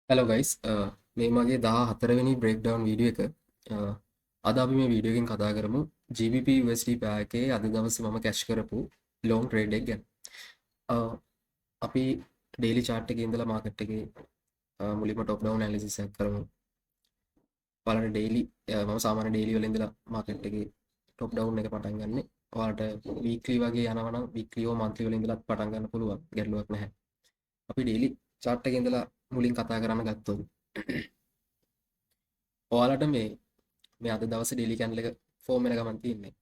Hello guys, මේ මගේ 14 වෙනි breakdown වීඩියෝ එක. අද අපි මේ වීඩියෝ එකෙන් කතා කරමු GBP USD pair එකේ අද දවසේ මම කැෂ් කරපු long trade එක ගැන. අපි daily chart එකේ ඉඳලා market එකේ මුලින්ම top down analysis එකක් කරමු. ඔයාලට daily මම සාමාන්‍ය daily වල ඉඳලා market එකේ top down එක පටන් ගන්නෙ. ඔයාලට weekly වගේ යනවා නම් weekly or monthly වල ඉඳලා පටන් ගන්න පුළුවන්. ගැටලුවක් නැහැ. අපි daily chart එකේ ඉඳලා මුලින් කතා කරන්න ගත්තොත් ඔයාලට මේ අද දවසේ ඩේලි කැන්ඩල් එක ෆෝම් වෙන ගමන් තියෙන්නේ.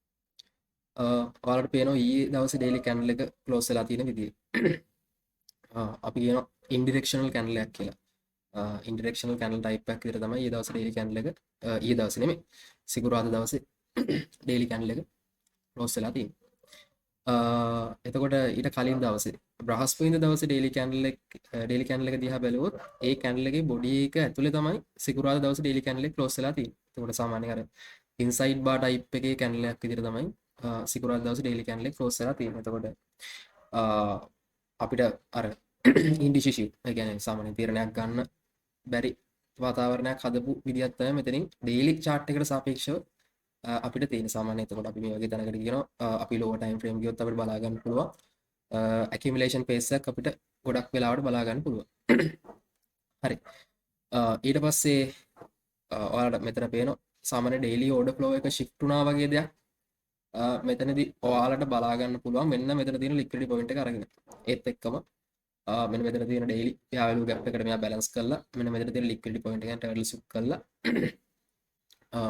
ඔයාලට පේනවා ඊයේ දවසේ ඩේලි කැන්ඩල් එක ක්ලෝස් වෙලා තියෙන විදිය. අපි කියනවා ඉන්ඩිරෙක්ෂනල් කැන්ඩල් එකක් කියලා. ඉන්ඩිරෙක්ෂනල් කැන්ඩල් ටයිප් එකක් විතර තමයි ඊයේ දවසේ ඩේලි කැන්ඩල් එක ඊයේ දවසේ නෙමෙයි සිකුරාදා දවසේ ඩේලි කැන්ඩල් එක ක්ලෝස් වෙලා තියෙන්නේ. එතකොට ඊට කලින් දවසේ බ්‍රහස්පතින්දා දවසේ ඩේලි කැන්ඩල් එක දිහා බැලුවොත් ඒ කැන්ඩල් එකේ බොඩි එක ඇතුලේ තමයි සිකුරාදා දවසේ ඩේලි කැන්ඩල් එක ක්ලෝස් වෙලා තියෙන්නේ. එතකොට සාමාන්‍යයෙන් අර ඉන්සයිඩ් බාර් ටයිප් එකේ කැන්ඩල් එකක් විදිහට තමයි සිකුරාදා දවසේ ඩේලි කැන්ඩල් එක ක්ලෝස් වෙලා තියෙන්නේ. එතකොට අපිට අර ඉන්ඩිසිසිව් ඒ කියන්නේ සාමාන්‍ය තීරණයක් ගන්න බැරි වාතාවරණයක් හදපු විදිහක් තමයි මෙතනින් ඩේලි chart එකට සාපේක්ෂව අපිට තියෙන. සාමාන්‍ය එතකොට අපි මේ වගේ තැනකට කියනවා අපි lower time frame ගියොත් අපිට බලා ගන්න පුළුවන් accumulation pace එකක් අපිට ගොඩක් වෙලාවට බලා ගන්න පුළුවන්. හරි. ඊට පස්සේ ඔයාලට මෙතන පේනවා සාමාන්‍ය daily order flow එක shift වුණා වගේ දෙයක්. මෙතනදී ඔයාලට බලා ගන්න පුළුවන් මෙන්න මෙතන තියෙන liquidity point එක අරගෙන. ඒත් එක්කම මෙන්න මෙතන තියෙන daily value gap එකට මෙයා balance කරලා මෙන්න මෙතන තියෙන liquidity point එක turtle swap කරලා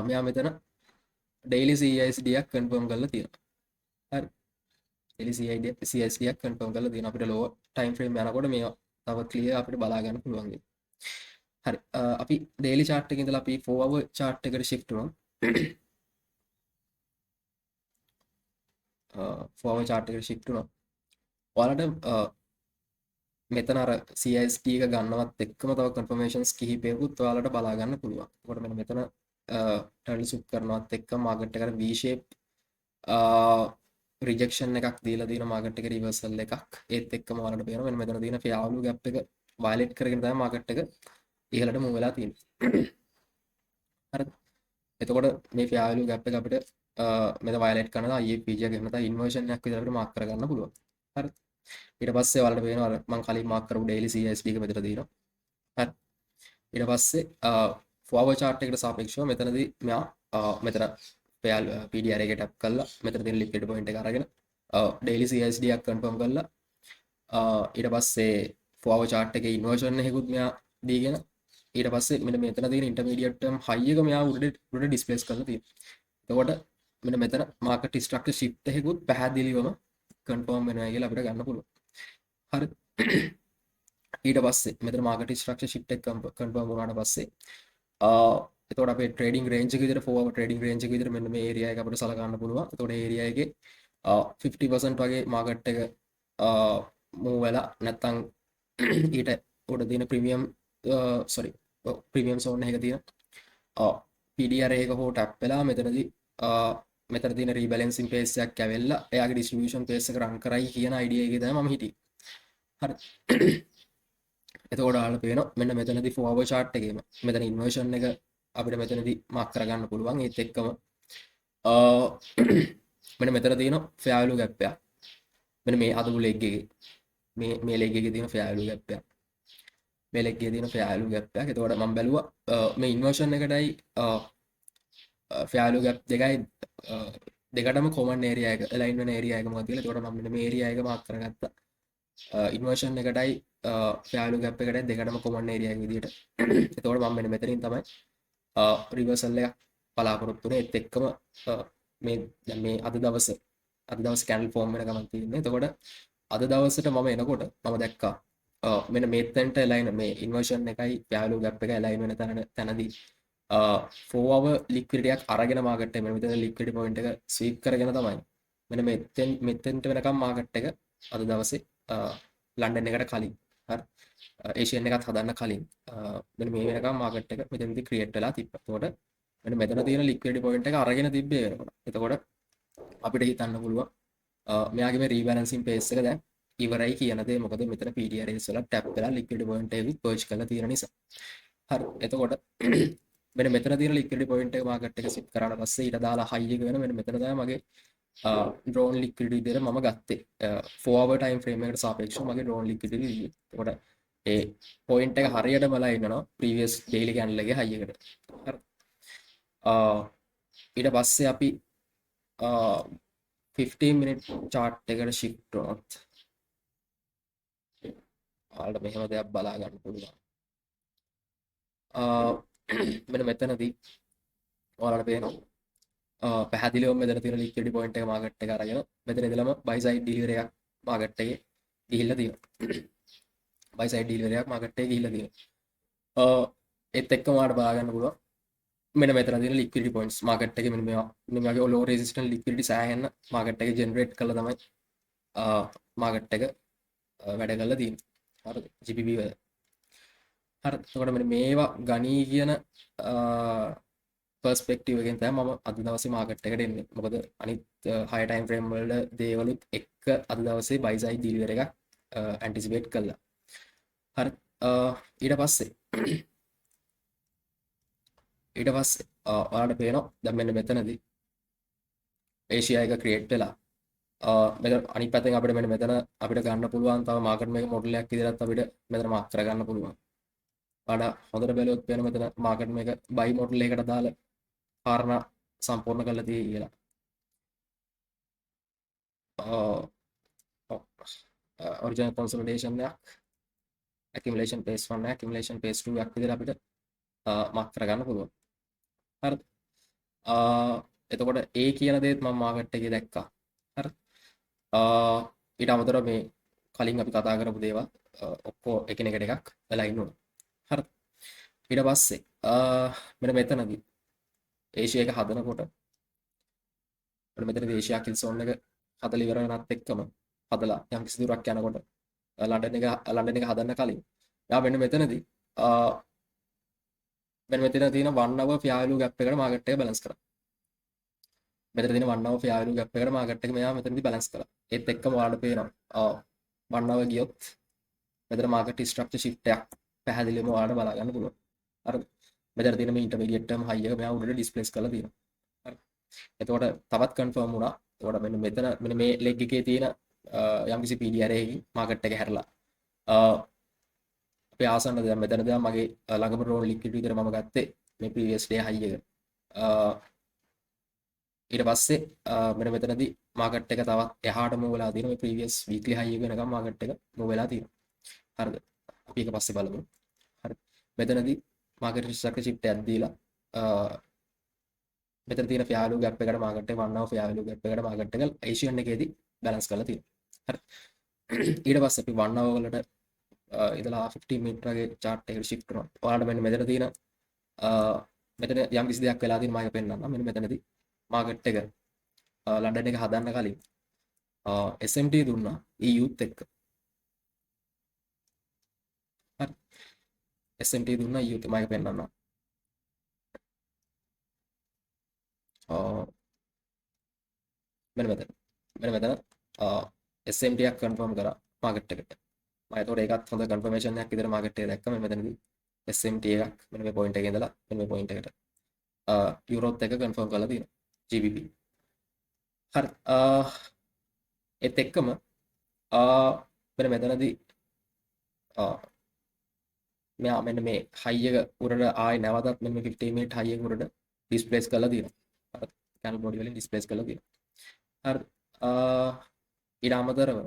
මෙයා මෙතන daily CISD එකක් confirm කරලා තියෙනවා. හරි. daily CISD එකක් confirm කරලා තියෙනවා. අපිට lower time frame යනකොට මේවා තව clear අපිට බලා ගන්න පුළුවන්. හරි. අපි daily chart එකේ ඉඳලා අපි 4 hour chart එකට shift වුණා. 4 hour chart එකට shift වුණා. ඔයාලට මෙතන අර CISD එක ගන්නවත් එක්කම තව confirmations කිහිපයකුත් ඔයාලට බලා ගන්න පුළුවන්. ඒකට මෙන්න මෙතන turtle swap කරනවත් එක්ක market එකට V shape රිජෙක්ෂන් එකක් දීලා තියෙන මාකට් එකේ රිවර්සල් එකක්. ඒත් එක්කම ඔයාලට පේනවා මෙන්න මෙතන තියෙන fair value gap එක වයලට් කරගෙන තමයි මාකට් එක ඉහළට move වෙලා තියෙන්නේ. හරිද? එතකොට මේ fair value gap එක අපිට මෙතන වයලට් කරනවා IFPG එක එහෙම නැත්නම් ඉන්වර්ෂන් එකක් විතර අපිට මාක් කරගන්න පුළුවන්. හරිද? ඊට පස්සේ ඔයාලට පේනවා අර මම කලින් මාක් කරපු daily CSD එක මෙතන තියෙනවා. හරි. ඊට පස්සේ forward chart එකට සාපේක්ෂව මෙතනදී මෙයා මෙතන PDR එක ටැප් කරලා මෙතන තියෙන liquidity point එක අරගෙන daily CSD එකක් confirm කරලා ඊට පස්සේ forward chart එකේ inversion එකකුත් මෙයා දීගෙන ඊට පස්සේ මෙන්න මෙතන තියෙන intermediate term high එක මෙයා උඩට displace කරලා තියෙනවා. එතකොට මෙන්න මෙතන market structure shift එකකුත් පැහැදිලිවම confirm වෙනවා කියලා අපිට ගන්න පුළුවන්. හරි. ඊට පස්සේ මෙතන market structure shift එක confirm වුණාට පස්සේ එතකොට අපේ ට්‍රේඩින් රේන්ජ් එක විදිහට 4 hour ට්‍රේඩින් රේන්ජ් එක විදිහට මෙන්න මේ ඒරියා එක අපිට සලකන්න පුළුවන්. එතකොට ඒරියා එකේ 50% වගේ මාකට් එක මූව් වෙලා නැත්තම් ඊට උඩ තියෙන ප්‍රීමියම් ප්‍රීමියම් සෝන් එකක තියෙන PDR එක හෝ ටැප් වෙලා මෙතනදී මෙතන තියෙන රීබැලන්සින් පේස් එකක් ඇවිල්ලා එයාගේ ඩිස්ට්‍රිබියුෂන් පේස් එක රන් කරයි කියන අයිඩියා එකේ තමයි මම හිටියේ. හරි. එතකොට ඔයාලට පේනවා මෙන්න මෙතනදී 4 hour chart එකේම මෙතන ඉන්වර්ෂන් එක අපිට මෙතනදී මාක් කරගන්න පුළුවන්. ඒත් එක්කම මෙන්න මෙතන තියෙනවා fair value gap එක. මෙන්න මේ අදමු leg එකේ මේ leg එකේ තියෙන fair value gap එක. මේ leg එකේ තියෙන fair value gap එක. එතකොට මම බැලුවා මේ ඉන්වර්ෂන් එකටයි fair value gap දෙකයි දෙකටම common area එක align වෙන area එක මොකක්ද කියලා. එතකොට මම මෙන්න මේ area එක මාක් කරගත්තා. ඉන්වර්ෂන් එකටයි fair value gap එකටයි දෙකටම common area එක විදියට. එතකොට මම මෙන්න මෙතනින් තමයි රිවර්සල් එකක් බලාපොරොත්තු වෙන්නේ. ඒත් එක්කම මේ දැන් මේ අද දවස් කැන්ඩල් ෆෝම් වෙන ගමන් තියෙන්නේ. එතකොට අද දවසට මම එනකොට මම දැක්කා මෙන්න මේතෙන්ට align මේ ඉන්වර්ෂන් එකයි value gap එක align වෙන තැනදී 4 hour liquidity එකක් අරගෙන මාකට් එක මෙන්න මෙතන liquidity point එක sweep කරගෙන තමයි මෙන්න මෙතෙන්ට වෙනකම් මාකට් එක අද දවසේ ලන්ඩන් එකට කලින් හරි ඒෂියන් එකත් හදන්න කලින් මෙන්න මේ වෙනකම් මාකට් එක මෙතනදී ක්‍රියේට් වෙලා තිබ්බා. එතකොට මෙන්න මෙතන තියෙන liquidity point එක අරගෙන තිබ්බේ වෙනකොට. එතකොට අපිට හිතන්න පුළුවන් මෙයාගේ මේ රීබැලන්සින් පේස් එක දැන් ඉවරයි කියන දේ මොකද මෙතන PDRS වල ටැප් වෙලා liquidity point එකත් පර්ච් කරලා තියෙන නිසා. හරි. එතකොට මෙන්න මෙතන තියෙන liquidity point එක මාකට් එක සිට් කරාට පස්සේ ඊට දාලා high එක වෙන මෙන්න මෙතන තමයි මගේ drone liquidity විදිහට මම ගත්තේ 4 hour time frame එකට සාපේක්ෂව මගේ drone liquidity විදිහ. එතකොට ඒ point එක හරියටමලා ඉන්නවා previous daily candle එකේ high එකට. හරි. ඊට පස්සේ අපි 15 minute chart එකට shift වුණොත් ඔයාලට මෙහෙම දෙයක් බලා ගන්න පුළුවන්. මෙන්න මෙතනදී ඔයාලට පේනවා පැහැදිලිවම මෙතන තියෙන liquidity point එක මාකට් එක අරගෙන මෙතන ඉඳලම buy side delivery එකක් මාකට් එකේ ගිහිල්ලා තියෙනවා. buy side delivery එකක් මාකට් එකේ ගිහිල්ලා තියෙනවා. ඒත් එක්කම ඔයාලට බලා ගන්න පුළුවන් මෙන්න මෙතන තියෙන liquidity points මාකට් එකේ මෙන්න මේවා මෙන්න වගේ low resistance liquidity සෑහෙන්න මාකට් එකේ generate කළා තමයි මාකට් එක වැඩ කරලා තියෙන්නේ. හරිද? GBP වල. හරි. එතකොට මෙන්න මේවා ගණී කියන පර්ස්පෙක්ටිව් එකෙන් තමයි මම අද දවසේ මාකට් එකට එන්නේ. මොකද අනිත් high time frame වල දේවලුත් එක්ක අද දවසේ buy side delivery එකක් anticipate කළා. හරි. ඊට පස්සේ ඔයාලට පේනවා දැන් මෙන්න මෙතනදී ඒෂියා එක ක්‍රියේට් වෙලා මෙතන අනිත් පැත්තෙන් අපිට මෙන්න මෙතන අපිට ගන්න පුළුවන් තව මාකට් මේක මොඩල් එකක් විදිහට අපිට මෙතන මාක් කරගන්න පුළුවන්. ඔයාලා හොඳට බැලුවොත් පේන මෙතන මාකට් මේක බයි මොඩල් එකකට දාලා කාරණා සම්පූර්ණ කරලා තියෙයි කියලා. ඔරිජිනල් කන්සොලිඩේෂන් එකක් accumulation phase 1 accumulation phase 2 එකක් විදිහට අපිට මාක් කරගන්න පුළුවන්. හරිද? එතකොට ඒ කියන දේත් මම මාකට් එකේ දැක්කා. හරිද? ඊට අමතරව මේ කලින් අපි කතා කරපු දේවල් ඔක්කොම එකිනෙකට එකක් align වුණා. හරිද? ඊට පස්සේ මෙන්න මෙතනදී ඒෂියා එක හදනකොට මෙන්න මෙතනදී ඒෂියා කිල් zone එක හදලා ඉවර වෙනත් එක්කම හදලා යම් කිසි දුරක් යනකොට ලන්ඩන් එක හදන්න කලින් යා මෙන්න මෙතනදී මෙන්න මෙතන තියෙන 1 hour fair value gap එකට මාකට් එක බැලන්ස් කරා. මෙතන තියෙන 1 hour fair value gap එකට මාකට් එක මෙයා මෙතනදී බැලන්ස් කරා. ඒත් එක්කම ඔයාලට පේනවා 1 hour ගියොත් මෙතන මාකට් ස්ට්‍රක්චර් shift එකක් පැහැදිලිවම ඔයාලට බලා ගන්න පුළුවන්. හරිද? මෙතන තියෙන මේ ඉන්ටර්මීඩියට් ටර්ම් හයි එක මෙයා උඩට ඩිස්ප්ලේස් කරලා තියෙනවා. හරි. එතකොට තවත් කන්ෆර්ම් වුණා. එතකොට මෙන්න මේ ලෙග් එකේ තියෙන යම්කිසි PDR එකකින් මාකට් එක හැරලා අපේ ආසන්න දැන් මෙතන දැන් මගේ ළඟම රෝල් ලික්විඩ් විතර මම ගත්තේ මේ previous day high එක. ඊට පස්සේ මෙන්න මෙතනදී මාකට් එක තවත් එහාට move වෙලා තියෙනවා. මේ previous weekly high එක වෙනකම් මාකට් එක move වෙලා තියෙනවා. හරිද? අපි ඒක පස්සේ බලමු. හරි. මෙතනදී මාකට් ස්ට්‍රක්චර් shift එකක් දීලා මෙතන තියෙන fair value gap එකට මාකට් එක 1 hour fair value gap එකට මාකට් එක ඒෂියන් එකේදී balance කරලා තියෙනවා. හරි. ඊට පස්සේ අපි 1 hour වලට ඉතලා 15 මීටරගේ chart එකට shift කරනවා. ඔයාලට මෙන්න මෙතන තියෙන මෙතන යම් කිසි දෙයක් වෙලා තියෙන මම ඒක පෙන්නන්නම්. මෙන්න මෙතනදී මාකට් එක ලන්ඩන් එක හදන්න කලින් SMT දුන්නා EUත් එක්ක. හරි. SMT දුන්නා EUත් මම ඒක පෙන්නන්නම්. මෙන්න මෙතන SMT එකක් කන්ෆර්ම් කරා මාකට් එකට. මම ඒතකොට ඒකත් හොඳ කන්ෆර්මේෂන් එකක් විතර මාකට් එකේ දැක්කම මෙතනදී SMT එකක් මෙන්න මේ පොයින්ට් එකේ ඉඳලා මෙන්න මේ පොයින්ට් එකට යුරෝත් එක කන්ෆර්ම් කරලා තියෙනවා GBP. හරි. ඒත් එක්කම මෙන්න මෙතනදී මෙයා මෙන්න මේ හයි එක උඩට ආයි නැවතත් මෙන්න මේ 15 මිනිත් හයි එක උඩට ඩිස්ප්ලේස් කරලා තියෙනවා. හරි. කැනල් බොඩි වලින් ඩිස්ප්ලේස් කරලා තියෙනවා. හරි. ඊට අමතරව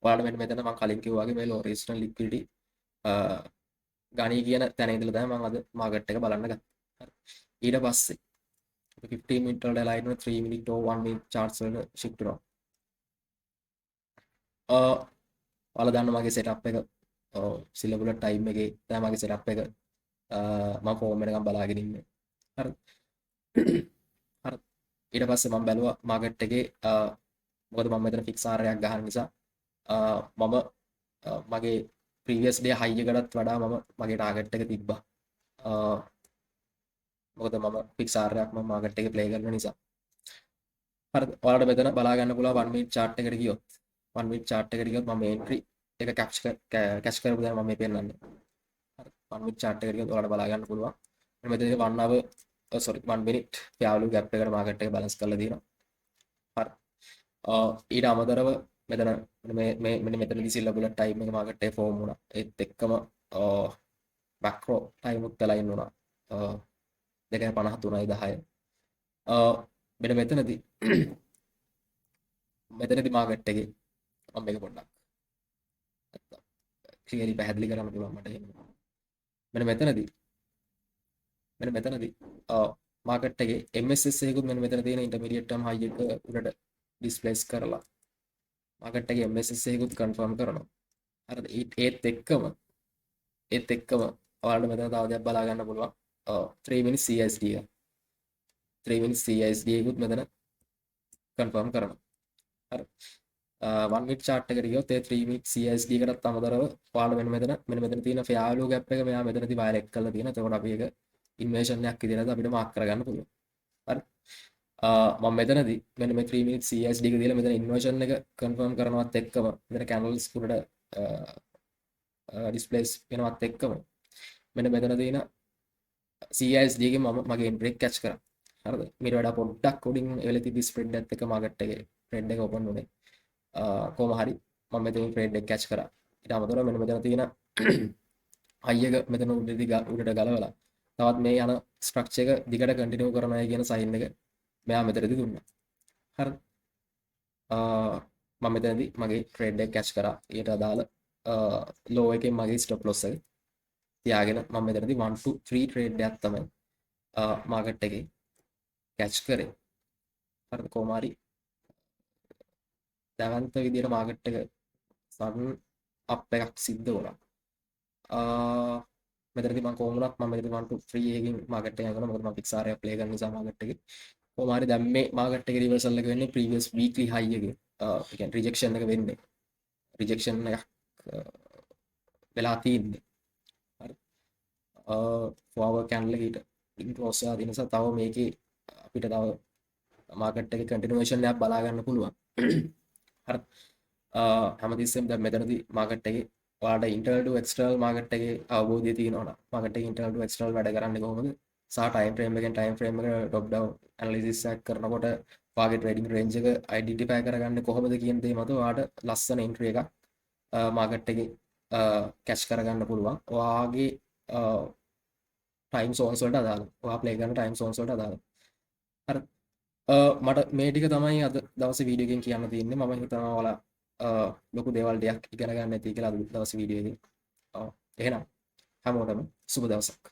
ඔයාලට මෙන්න මෙතන මම කලින් කිව්වා වගේ මේ low resistance liquidity ගණී කියන තැන ඉඳලා තමයි මම අද මාකට් එක බලන්න ගත්තේ. හරි. ඊට පස්සේ 15 මිනිත් වලට align වෙන 3 මිනිත් or 1 minute charts වලට shift වෙනවා. ඔයාලා දන්න මගේ setup එක silver bullet time එකේ තමයි මගේ setup එක මම form එකක් බලාගෙන ඉන්නේ. හරි. හරි. ඊට පස්සේ මම බැලුවා මාකට් එකේ මොකද මම මෙතන fix R එකක් ගහන නිසා මම මගේ previous day high එකටත් වඩා මම මගේ target එක තිබ්බා. මොකද මම fix R එකක් මම market එකේ play කරන නිසා. හරිද? ඔයාලට මෙතන බලා ගන්න පුළුවන් 1 minute chart එකට ගියොත් 1 minute chart එකට ගියොත් මම entry එක catch කරපු දේ මම මේ පෙන්නන්නේ. හරි 1 minute chart එකට ගියොත් ඔයාලට බලා ගන්න පුළුවන්. මෙතනදී 1 hour sorry 1 minute value gap එකට market එක balance කරලා තියෙනවා. හරි. ඊට අමතරව මෙතන මෙන්න මෙතනදී සිල්ලා බුලට් ටයිම් එක market එක form වුණා. ඒත් එක්කම macro time උත් වෙලා ඉන්න උනා. 2.53යි 10. මෙන්න මෙතනදී market එකේ මම මේක පොඩ්ඩක් ක්ලියරි පැහැදිලි කරන්න පුළුවන් මට එහෙම. මෙන්න මෙතනදී මාකට් එකේ MSS එකකුත් මෙන්න මෙතන තියෙන ඉන්ටර්මීඩියට් ටර්ම් හයි එක උඩට ඩිස්ප්ලේස් කරලා මාකට් එකේ MSS එකකුත් කන්ෆර්ම් කරනවා. හරිද? ඒත් එක්කම ඔයාලට මෙතන තව දෙයක් බලා ගන්න පුළුවන්. 3 minutes CSD එක. 3 minutes CSD එකකුත් මෙතන කන්ෆර්ම් කරනවා. හරි. 1 minute chart එකට ගියොත් ඒ 3 minute CSD එකටත් අමතරව ඔයාලට මෙන්න මෙතන තියෙන fair value gap එක මෙයා මෙතනදී violate කරලා තියෙනවා. එතකොට අපි ඒක ඉන්වර්ෂන් එකක් විදිහට අපිට මාක් කරගන්න පුළුවන්. හරි. මම මෙතනදී මෙන්න මේ 3 minute CSD එක දීලා මෙතන ඉන්වර්ෂන් එක කන්ෆර්ම් කරනවත් එක්කම මෙතන candles උඩට ඩිස්ප්ලේස් වෙනවත් එක්කම මෙන්න මෙතන තියෙන CSD එකේ මම මගේ entry එක catch කරා. හරිද? මීට වඩා පොඩ්ඩක් උඩින් එවල තිබි spread එකත් එක්ක market එකේ trend එක open වුණේ. කොහොම හරි මම මෙතනින් trade එක catch කරා. ඊට අමතරව මෙන්න මෙතන තියෙන high එක මෙතන උඩට ගලවලා තවත් මේ යන ස්ට්‍රක්චර් එක දිගට කන්ටිනියු කරනවා කියන සයින් එක මෙයා මෙතනදී දුන්නා. හරිද? මම මෙතනදී මගේ ට්‍රේඩ් එක කැච් කරා. ඊට අදාළ ලෝ එකෙන් මගේ ස්ටොප් ලොස් එක තියාගෙන මම මෙතනදී 1 to 3 ට්‍රේඩ් එකක් තමයි මාකට් එකේ කැච් කරේ. හරිද? කොහොම හරි දැවන්ත විදියට මාකට් එක සඩන් අප් එකක් සිද්ධ වුණා. මෙතනදී මම කොහොම වුණත් මම මෙතනදී 1 to 3 එකකින් මාකට් එක යනවා. මොකද මම ෆික්ස් ආරයක් ප්ලේ කරන නිසා මාකට් එකේ. කොහොම හරි දැන් මේ මාකට් එකේ රිවර්සල් එක වෙන්නේ ප්‍රීවියස් වීක්ලි හයි එකේ. ඒ කියන්නේ රිජෙක්ෂන් එක වෙන්නේ. රිජෙක්ෂන් එකක් වෙලා තියෙන්නේ. හරි. ෆෝවර්ඩ් කැන්ඩල් එකකට ඉන්ක්‍රෝස් ආ දින නිසා තව මේකේ අපිට තව මාකට් එකේ කන්ටිනියුේෂන් එකක් බලා ගන්න පුළුවන්. හරි. හැමතිස්සෙම දැන් මෙතනදී මාකට් එකේ ඔයාලට ඉන්ටර්නල් ටු එක්ස්ටර්නල් මාකට් එකේ අවබෝධය තියෙනවා නම් මාකට් එකේ ඉන්ටර්නල් ටු එක්ස්ටර්නල් වැඩ කරන්නේ කොහොමද? සහ ටයිම් ෆ්‍රේම් එකෙන් ටයිම් ෆ්‍රේම් එක ටොප් ඩවුන් ඇනලිසිස් එකක් කරනකොට වාගේ ට්‍රේඩින් රේන්ජ් එක අයිඩෙන්ටිෆයි කරගන්නේ කොහොමද කියන දේ මත ඔයාලට ලස්සන එන්ට්‍රි එකක් මාකට් එකේ කැච් කරගන්න පුළුවන්. ඔයාගේ ටයිම් සෝන්ස් වලට අදාළව. ඔයා ප්ලේ කරන ටයිම් සෝන්ස් වලට අදාළව. හරි. මට මේ ටික තමයි අද දවසේ වීඩියෝ එකෙන් කියන්න තියෙන්නේ. මම හිතනවා ඔයාලා ලොකු දේවල් ටිකක් ඉගෙන ගන්න ඇති කියලා අද දවසේ වීඩියෝ එකෙන්. එහෙනම් හැමෝටම සුබ දවසක්.